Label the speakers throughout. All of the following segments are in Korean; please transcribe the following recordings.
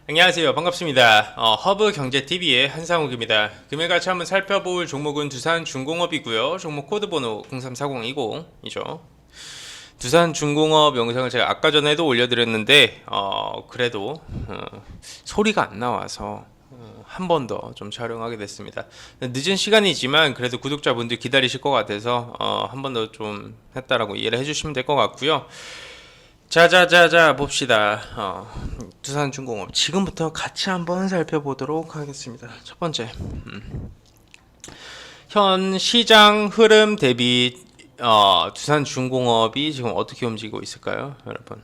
Speaker 1: 안녕하세요. 반갑습니다. 허브경제TV의 한상욱입니다. 금일같이 한번 살펴볼 종목은 두산중공업이고요. 종목 코드번호 034020이죠. 두산중공업 영상을 제가 아까 전에도 올려드렸는데 그래도 소리가 안 나와서 한 번 더 좀 촬영하게 됐습니다. 늦은 시간이지만 그래도 구독자분들 기다리실 것 같아서 한 번 더 좀 했다라고 이해를 해주시면 될 것 같고요. 자자자자 봅시다. 두산중공업 지금부터 같이 한번 살펴보도록 하겠습니다. 첫 번째, 현 시장 흐름 대비 두산중공업이 지금 어떻게 움직이고 있을까요, 여러분?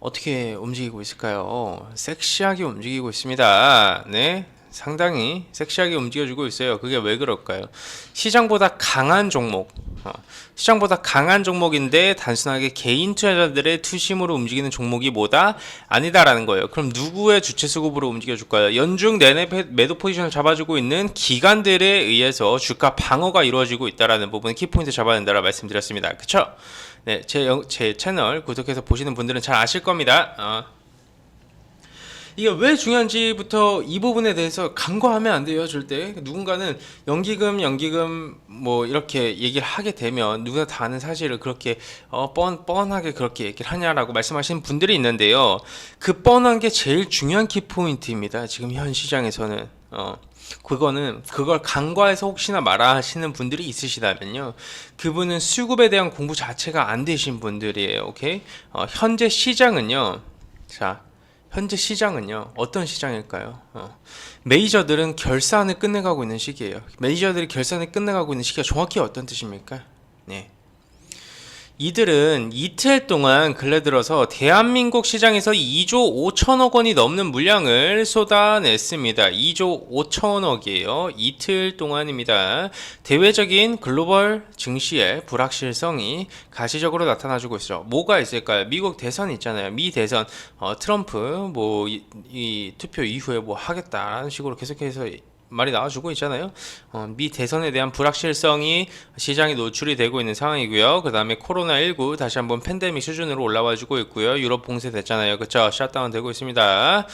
Speaker 1: 어떻게 움직이고 있을까요? 섹시하게 움직이고 있습니다. 네, 상당히 섹시하게 움직여주고 있어요. 그게 왜 그럴까요? 시장보다 강한 종목, 시장보다 강한 종목인데 단순하게 개인 투자자들의 투심으로 움직이는 종목이 뭐다? 아니다라는 거예요. 그럼 누구의 주체 수급으로 움직여줄까요? 연중 내내 매도 포지션을 잡아주고 있는 기관들에 의해서 주가 방어가 이루어지고 있다라는 부분 키포인트 잡아야 된다라 말씀드렸습니다. 그쵸? 네, 제 채널 구독해서 보시는 분들은 잘 아실 겁니다. 이게 왜 중요한지부터 이 부분에 대해서 간과하면 안 돼요, 절대. 누군가는 연기금 뭐 이렇게 얘기를 하게 되면 누구나 다 아는 사실을 그렇게 뻔하게 그렇게 얘기를 하냐라고 말씀하시는 분들이 있는데요. 그 뻔한 게 제일 중요한 키포인트입니다. 지금 현 시장에서는. 그걸 간과해서 혹시나 말아 하시는 분들이 있으시다면요. 그분은 수급에 대한 공부 자체가 안 되신 분들이에요. 오케이? 현재 시장은요. 자, 현재 시장은요. 어떤 시장일까요? 메이저들은 결산을 끝내가고 있는 시기예요. 메이저들이 결산을 끝내가고 있는 시기가 정확히 어떤 뜻입니까? 네. 이들은 이틀 동안 근래 들어서 대한민국 시장에서 2조 5천억 원이 넘는 물량을 쏟아냈습니다. 2조 5천억이에요. 이틀 동안입니다. 대외적인 글로벌 증시의 불확실성이 가시적으로 나타나주고 있어요. 뭐가 있을까요? 미국 대선 있잖아요. 미 대선 트럼프 뭐 이 투표 이후에 뭐 하겠다라는 식으로 계속해서 말이 나와주고 있잖아요. 미 대선에 대한 불확실성이 시장에 노출이 되고 있는 상황이고요. 그 다음에 코로나19 다시 한번 팬데믹 수준으로 올라와주고 있고요. 유럽 봉쇄 됐잖아요. 그쵸? 샷다운 되고 있습니다.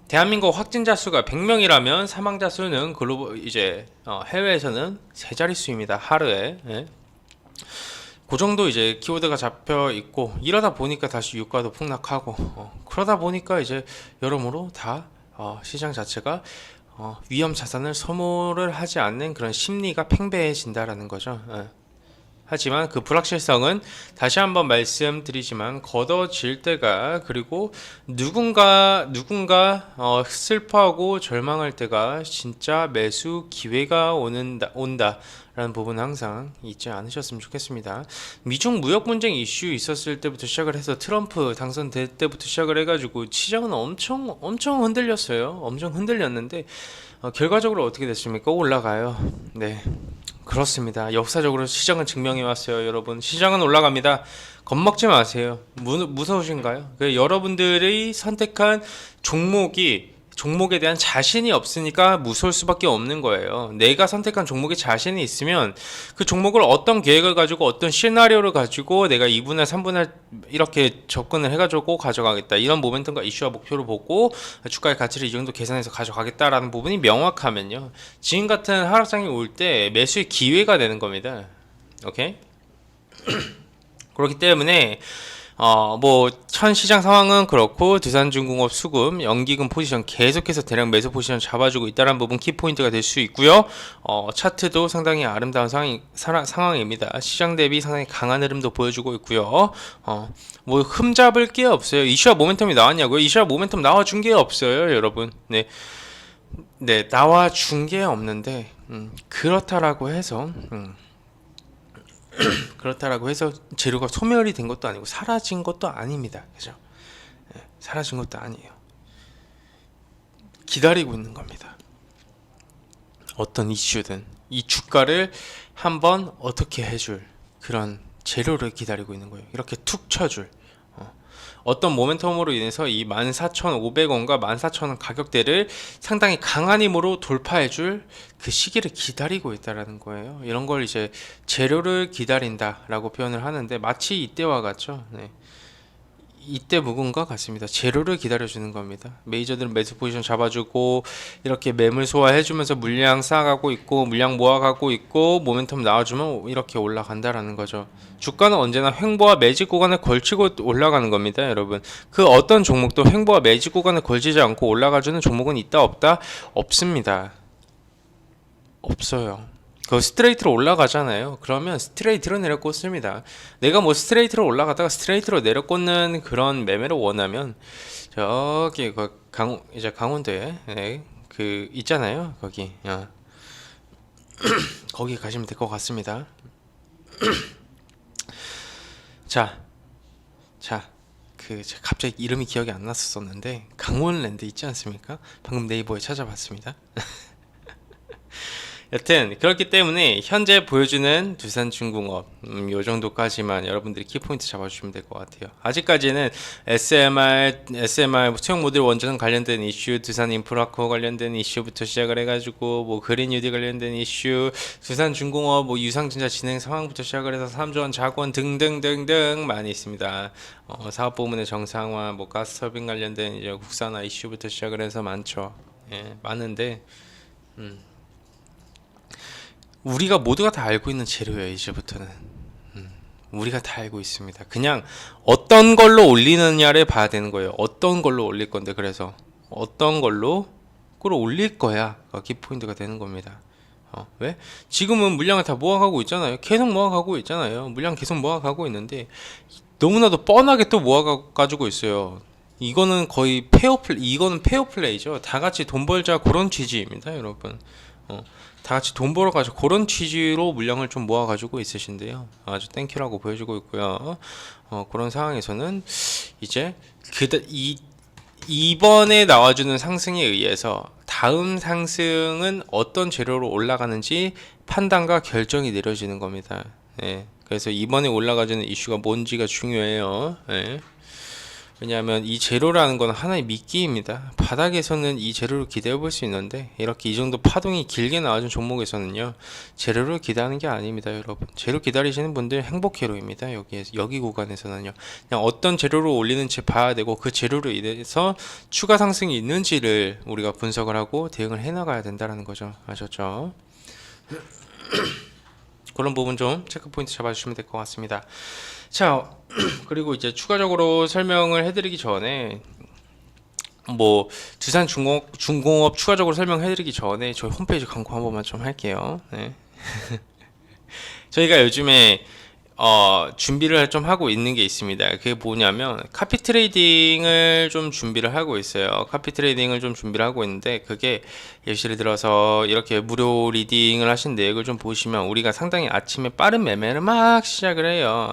Speaker 1: 대한민국 확진자 수가 100명이라면 사망자 수는 글로벌 이제 해외에서는 세 자릿수입니다. 하루에. 예. 그 정도 이제 키워드가 잡혀 있고 이러다 보니까 다시 유가도 폭락하고 그러다 보니까 이제 여러모로 다 시장 자체가 위험 자산을 소모를 하지 않는 그런 심리가 팽배해진다라는 거죠. 예. 하지만 그 불확실성은 다시 한번 말씀드리지만 걷어질 때가 그리고 누군가 슬퍼하고 절망할 때가 진짜 매수 기회가 온다라는 부분 항상 잊지 않으셨으면 좋겠습니다. 미중 무역 분쟁 이슈 있었을 때부터 시작을 해서 트럼프 당선될 때부터 시작을 해가지고 시장은 엄청 흔들렸어요. 엄청 흔들렸는데 결과적으로 어떻게 됐습니까? 올라가요. 네. 그렇습니다. 역사적으로 시장은 증명해 왔어요, 여러분. 시장은 올라갑니다. 겁먹지 마세요. 무서우신가요? 여러분들이 선택한 종목에 대한 자신이 없으니까 무서울 수밖에 없는 거예요. 내가 선택한 종목에 자신이 있으면 그 종목을 어떤 계획을 가지고 어떤 시나리오를 가지고 내가 2분할, 3분할 이렇게 접근을 해가지고 가져가겠다. 이런 모멘텀과 이슈와 목표를 보고 주가의 가치를 이 정도 계산해서 가져가겠다라는 부분이 명확하면요. 지금 같은 하락장이 올 때 매수의 기회가 되는 겁니다. 오케이? 그렇기 때문에 현 시장 상황은 그렇고 두산중공업 수급 연기금 포지션 계속해서 대량 매수 포지션 잡아주고 있다는 부분 키포인트가 될 수 있고요. 차트도 상당히 아름다운 상황입니다. 시장 대비 상당히 강한 흐름도 보여주고 있고요. 뭐 흠잡을 게 없어요. 이슈와 모멘텀이 나왔냐고요? 이슈와 모멘텀 나와준 게 없어요, 여러분. 네, 네, 나와준 게 없는데 그렇다라고 해서 재료가 소멸이 된 것도 아니고 사라진 것도 아닙니다. 그죠? 네, 사라진 것도 아니에요. 기다리고 있는 겁니다. 어떤 이슈든 이 주가를 한번 어떻게 해줄 그런 재료를 기다리고 있는 거예요. 이렇게 툭 쳐줄 어떤 모멘텀으로 인해서 이 14,500원과 14,000원 가격대를 상당히 강한 힘으로 돌파해줄 그 시기를 기다리고 있다라는 거예요. 이런 걸 이제 재료를 기다린다라고 표현을 하는데 마치 이때와 같죠. 네. 이때 묵은 것 같습니다. 재료를 기다려주는 겁니다. 메이저들은 매수 포지션 잡아주고 이렇게 매물 소화해주면서 물량 쌓아가고 있고 물량 모아가고 있고 모멘텀 나와주면 이렇게 올라간다라는 거죠. 주가는 언제나 횡보와 매직 구간에 걸치고 올라가는 겁니다, 여러분. 그 어떤 종목도 횡보와 매직 구간에 걸치지 않고 올라가주는 종목은 있다 없다? 없습니다. 없어요. 그 스트레이트로 올라가잖아요. 그러면 스트레이트로 내려꽂습니다. 내가 뭐 스트레이트로 올라가다가 스트레이트로 내려꽂는 그런 매매를 원하면 저기 그 이제 강원도에 네, 그 있잖아요. 거기 거기 가시면 될 것 같습니다. 자, 제가 갑자기 이름이 기억이 안 났었는데 강원랜드 있지 않습니까? 방금 네이버에 찾아봤습니다. 여튼 그렇기 때문에 현재 보여주는 두산중공업 요 정도까지만 여러분들이 키포인트 잡아주시면 될 것 같아요. 아직까지는 SMR 수용 모듈 원전 관련된 이슈, 두산인프라코 관련된 이슈부터 시작을 해가지고 뭐 그린유디 관련된 이슈, 두산중공업 뭐 유상증자 진행 상황부터 시작을 해서 3조원 자원 등등등등 많이 있습니다. 사업 부문의 정상화, 뭐 가스터빈 관련된 이제 국산화 이슈부터 시작을 해서 많죠. 예, 많은데 우리가 모두가 다 알고 있는 재료예요. 이제부터는 우리가 다 알고 있습니다. 그냥 어떤 걸로 올리느냐를 봐야 되는 거예요. 어떤 걸로 올릴 건데, 그래서 어떤 걸로 끌어올릴 거야 키포인트가 되는 겁니다. 왜? 지금은 물량을 다 모아가고 있잖아요. 계속 모아가고 있잖아요. 물량 계속 모아가고 있는데 너무나도 뻔하게 또 모아가지고 있어요. 이거는 거의 이거는 페어플레이죠. 다 같이 돈 벌자 그런 취지입니다, 여러분. 다 같이 돈 벌어가지고 그런 취지로 물량을 좀 모아가지고 있으신데요. 아주 땡큐라고 보여주고 있고요. 그런 상황에서는 이제 이번에 나와주는 상승에 의해서 다음 상승은 어떤 재료로 올라가는지 판단과 결정이 내려지는 겁니다. 예. 그래서 이번에 올라가주는 이슈가 뭔지가 중요해요. 예. 왜냐하면 이 재료라는 건 하나의 미끼입니다. 바닥에서는 이 재료를 기대해 볼 수 있는데 이렇게 이 정도 파동이 길게 나와준 종목에서는요 재료를 기대하는 게 아닙니다, 여러분. 재료 기다리시는 분들 행복회로입니다. 여기 구간에서는요 그냥 어떤 재료로 올리는지 봐야 되고 그 재료로 인해서 추가 상승이 있는지를 우리가 분석을 하고 대응을 해나가야 된다는 거죠. 아셨죠? 그런 부분 좀 체크 포인트 잡아주시면 될 것 같습니다. 자, 그리고 이제 추가적으로 설명을 해드리기 전에 뭐 두산중공업 추가적으로 설명해드리기 전에 저희 홈페이지 광고 한 번만 좀 할게요. 네. 저희가 요즘에 준비를 좀 하고 있는 게 있습니다. 그게 뭐냐면 카피 트레이딩을 좀 준비를 하고 있어요. 카피 트레이딩을 좀 준비를 하고 있는데 그게 예시를 들어서 이렇게 무료 리딩을 하신 내역을 좀 보시면 우리가 상당히 아침에 빠른 매매를 막 시작을 해요.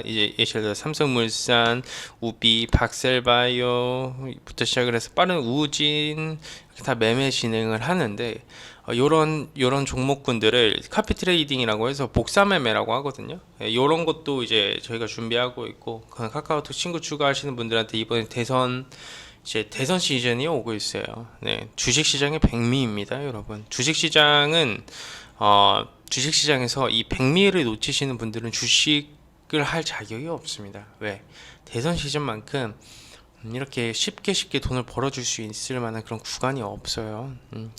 Speaker 1: 이제 예시를 들어 삼성물산, 우비, 박셀바이오부터 시작을 해서 빠른 우진 다 매매 진행을 하는데 요런 종목군들을 카피 트레이딩이라고 해서 복사 매매라고 하거든요. 요런 것도 이제 저희가 준비하고 있고 카카오톡 친구 추가하시는 분들한테 이번에 대선 시즌이 오고 있어요. 네, 주식시장의 백미입니다, 여러분. 주식시장은 주식시장에서 이 백미를 놓치시는 분들은 주식을 할 자격이 없습니다. 왜? 대선 시즌만큼 이렇게 쉽게 돈을 벌어줄 수 있을 만한 그런 구간이 없어요.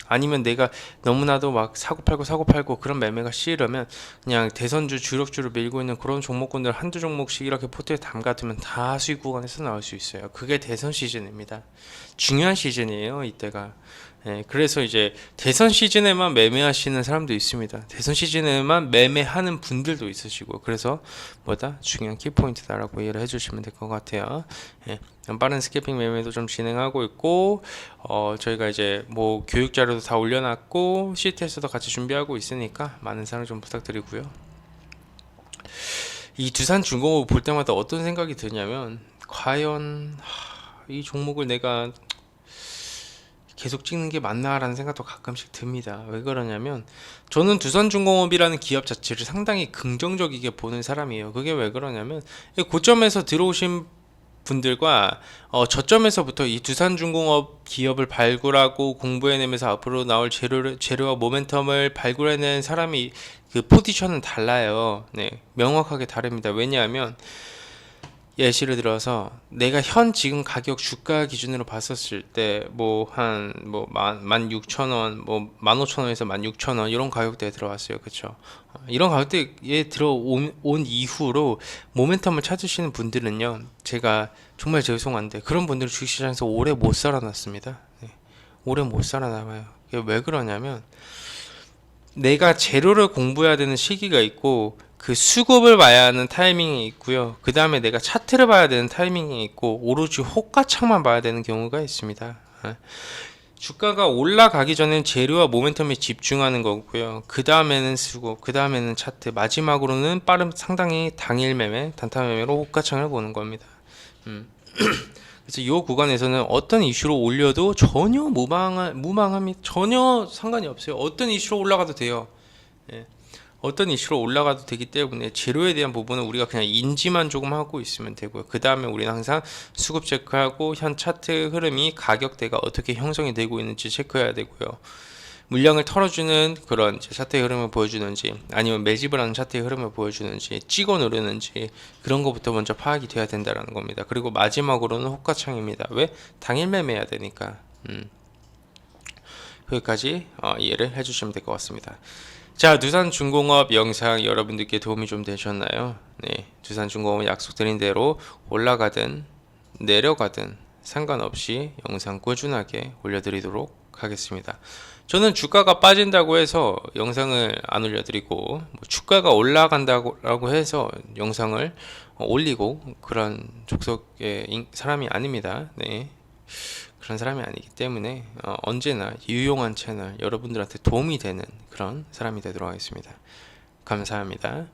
Speaker 1: 아니면 내가 너무나도 막 사고 팔고 그런 매매가 싫으면 그냥 대선주 주력주를 밀고 있는 그런 종목군들 한두 종목씩 이렇게 포트에 담가두면 다 수익 구간에서 나올 수 있어요. 그게 대선 시즌입니다. 중요한 시즌이에요, 이때가. 네, 그래서 이제 대선 시즌에만 매매하시는 사람도 있습니다. 대선 시즌에만 매매하는 분들도 있으시고, 그래서 중요한 키포인트다라고 이해를 해주시면 될 것 같아요. 네, 빠른 스캐핑 매매도 좀 진행하고 있고, 저희가 이제 뭐 교육 자료도 다 올려놨고 시트에서도 같이 준비하고 있으니까 많은 사랑 좀 부탁드리고요. 이 두산중공업 볼 때마다 어떤 생각이 드냐면 과연 이 종목을 내가 계속 찍는 게 맞나라는 생각도 가끔씩 듭니다. 왜 그러냐면 저는 두산중공업이라는 기업 자체를 상당히 긍정적이게 보는 사람이에요. 그게 왜 그러냐면 고점에서 들어오신 분들과 저점에서부터 이 두산중공업 기업을 발굴하고 공부해내면서 앞으로 나올 재료와 모멘텀을 발굴해낸 사람이 그 포지션은 달라요. 네, 명확하게 다릅니다. 왜냐하면 예시를 들어서 내가 현 지금 가격 주가 기준으로 봤었을 때 뭐 한 뭐 16,000원 뭐 15,000원에서 16,000원 이런 가격대에 들어왔어요. 그쵸? 이런 가격대에 들어온 이후로 모멘텀을 찾으시는 분들은요, 제가 정말 죄송한데 그런 분들은 주식시장에서 오래 못 살아났습니다. 네. 오래 못 살아남아요. 이게 왜 그러냐면 내가 재료를 공부해야 되는 시기가 있고 그 수급을 봐야 하는 타이밍이 있고요. 그 다음에 내가 차트를 봐야 되는 타이밍이 있고 오로지 호가창만 봐야 되는 경우가 있습니다. 주가가 올라가기 전엔 재료와 모멘텀에 집중하는 거고요. 그 다음에는 수급, 그 다음에는 차트, 마지막으로는 빠른 상당히 당일 매매, 단타 매매로 호가창을 보는 겁니다. 그래서 이 구간에서는 어떤 이슈로 올려도 전혀 무방합니다. 전혀 상관이 없어요. 어떤 이슈로 올라가도 돼요. 예. 어떤 이슈로 올라가도 되기 때문에 재료에 대한 부분은 우리가 그냥 인지만 조금 하고 있으면 되고요. 그 다음에 우리는 항상 수급 체크하고 현 차트 흐름이 가격대가 어떻게 형성이 되고 있는지 체크해야 되고요. 물량을 털어주는 그런 차트의 흐름을 보여주는지 아니면 매집을 하는 차트의 흐름을 보여주는지 찍어 누르는지 그런 것부터 먼저 파악이 돼야 된다는 겁니다. 그리고 마지막으로는 호가창입니다. 왜? 당일 매매해야 되니까. 여기까지 이해를 해주시면 될 것 같습니다. 자, 두산중공업 영상 여러분들께 도움이 좀 되셨나요? 네, 두산중공업은 약속드린 대로 올라가든 내려가든 상관없이 영상 꾸준하게 올려드리도록 하겠습니다. 저는 주가가 빠진다고 해서 영상을 안 올려드리고 뭐 주가가 올라간다고 해서 영상을 올리고 그런 족속의 사람이 아닙니다. 네. 그런 사람이 아니기 때문에 언제나 유용한 채널, 여러분들한테 도움이 되는 그런 사람이 되도록 하겠습니다. 감사합니다.